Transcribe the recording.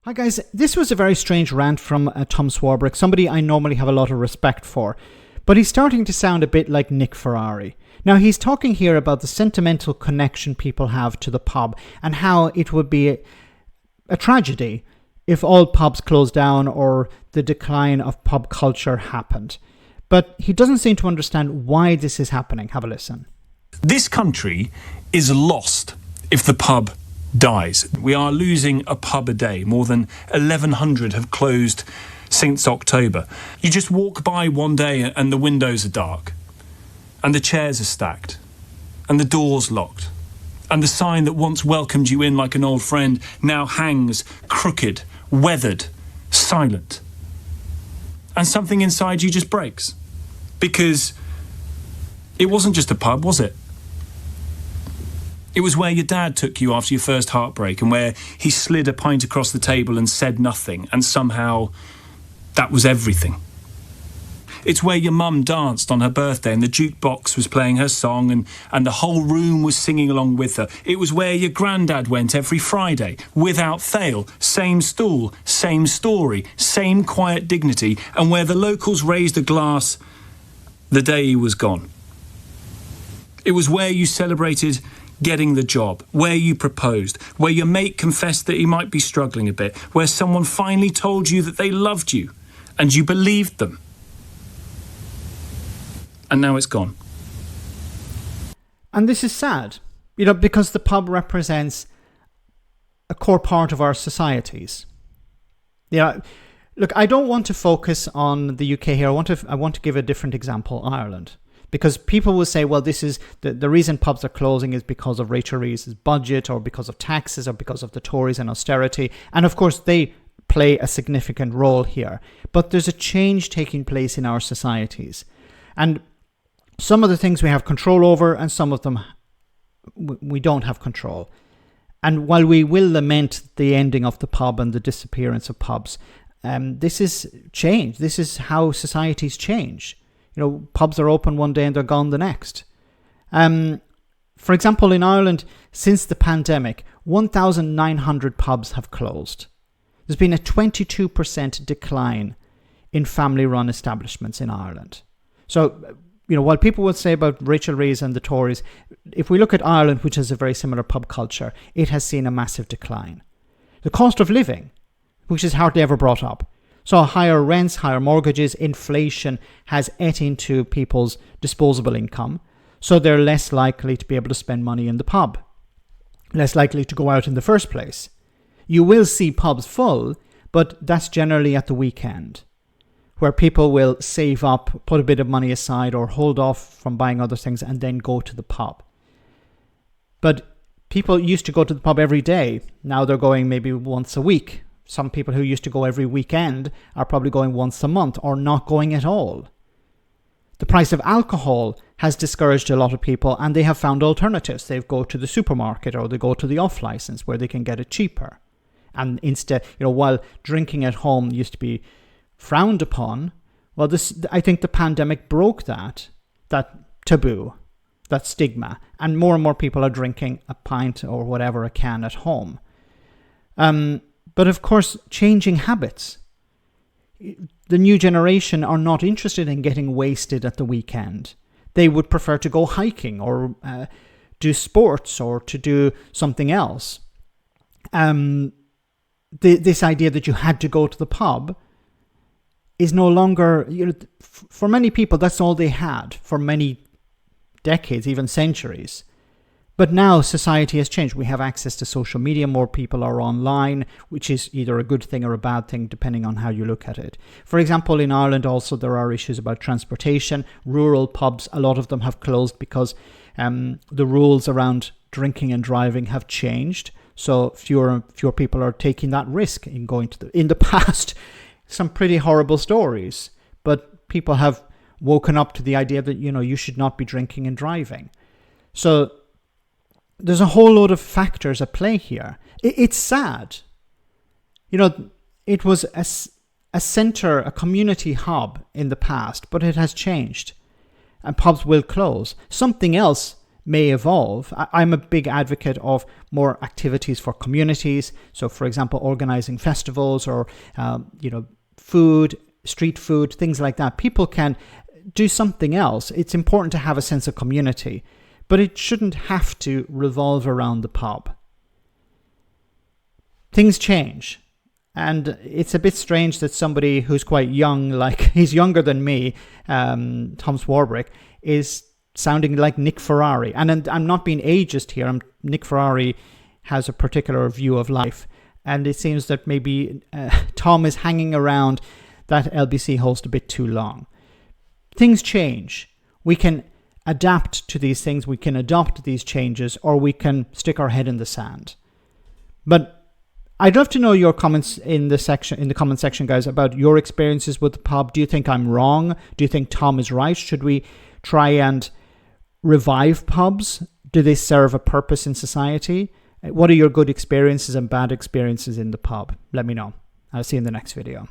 Hi guys, this was a very strange rant from Tom Swarbrick, somebody I normally have a lot of respect for, but he's starting to sound a bit like Nick Ferrari. Now he's talking here about the sentimental connection people have to the pub and how it would be a tragedy if all pubs closed down or the decline of pub culture happened. But he doesn't seem to understand why this is happening. Have a listen. This country is lost if the pub dies. We are losing a pub a day. More than 1,100 have closed since October. You just walk by one day and the windows are dark, and the chairs are stacked, and the doors locked, and the sign that once welcomed you in like an old friend now hangs crooked, weathered, silent. And something inside you just breaks. Because it wasn't just a pub, was it? It was where your dad took you after your first heartbreak, and where he slid a pint across the table and said nothing, and somehow that was everything. It's where your mum danced on her birthday and the jukebox was playing her song and the whole room was singing along with her. It was where your granddad went every Friday, without fail, same stool, same story, same quiet dignity, and where the locals raised a glass the day he was gone. It was where you celebrated getting the job, where you proposed, where your mate confessed that he might be struggling a bit, where someone finally told you that they loved you and you believed them. And now it's gone. And this is sad, because the pub represents a core part of our societies. Look, I don't want to focus on the UK here. I want to give a different example, Ireland. Because people will say, well, this is the reason pubs are closing is because of Rachel Reeves' budget or because of taxes or because of the Tories and austerity. And of course, they play a significant role here. But there's a change taking place in our societies. And some of the things we have control over and some of them we don't have control. And while we will lament the ending of the pub and the disappearance of pubs, this is change. This is how societies change. Pubs are open one day and they're gone the next. For example, in Ireland, since the pandemic, 1,900 pubs have closed. There's been a 22% decline in family-run establishments in Ireland. So, while people would say about Rachel Reeves and the Tories, if we look at Ireland, which has a very similar pub culture, it has seen a massive decline. The cost of living, which is hardly ever brought up. So higher rents, higher mortgages, inflation has ate into people's disposable income. So they're less likely to be able to spend money in the pub. Less likely to go out in the first place. You will see pubs full, but that's generally at the weekend, where people will save up, put a bit of money aside or hold off from buying other things and then go to the pub. But people used to go to the pub every day. Now they're going maybe once a week. Some people who used to go every weekend are probably going once a month or not going at all. The price of alcohol has discouraged a lot of people and they have found alternatives. They go to the supermarket or they go to the off-license where they can get it cheaper. And instead, while drinking at home used to be frowned upon, well, I think the pandemic broke that taboo, that stigma. And more people are drinking a pint or whatever, a can at home. But of course, changing habits. The new generation are not interested in getting wasted at the weekend. They would prefer to go hiking or do sports or to do something else. This idea that you had to go to the pub is no longer, for many people, that's all they had for many decades, even centuries. But now society has changed. We have access to social media. More people are online, which is either a good thing or a bad thing, depending on how you look at it. For example, in Ireland also, there are issues about transportation. Rural pubs, a lot of them have closed because the rules around drinking and driving have changed. So fewer people are taking that risk in going to in the past, some pretty horrible stories. But people have woken up to the idea that, you should not be drinking and driving. So there's a whole load of factors at play here. It's sad. It was a center, a community hub in the past, but it has changed. And pubs will close. Something else may evolve. I'm a big advocate of more activities for communities. So, for example, organizing festivals or, food, street food, things like that. People can do something else. It's important to have a sense of community, but it shouldn't have to revolve around the pub. Things change. And it's a bit strange that somebody who's quite young, like he's younger than me, Tom Swarbrick, is sounding like Nick Ferrari. And I'm not being ageist here. Nick Ferrari has a particular view of life. And it seems that maybe Tom is hanging around that LBC host a bit too long. Things change. We can adapt to these things. We can adopt these changes, or we can stick our head in the sand. But I'd love to know your comments in the comment section, guys, about your experiences with the pub. Do you think I'm wrong? Do you think Tom is right? Should we try and revive pubs? Do they serve a purpose in society? What are your good experiences and bad experiences in the pub? Let me know. I'll see you in the next video.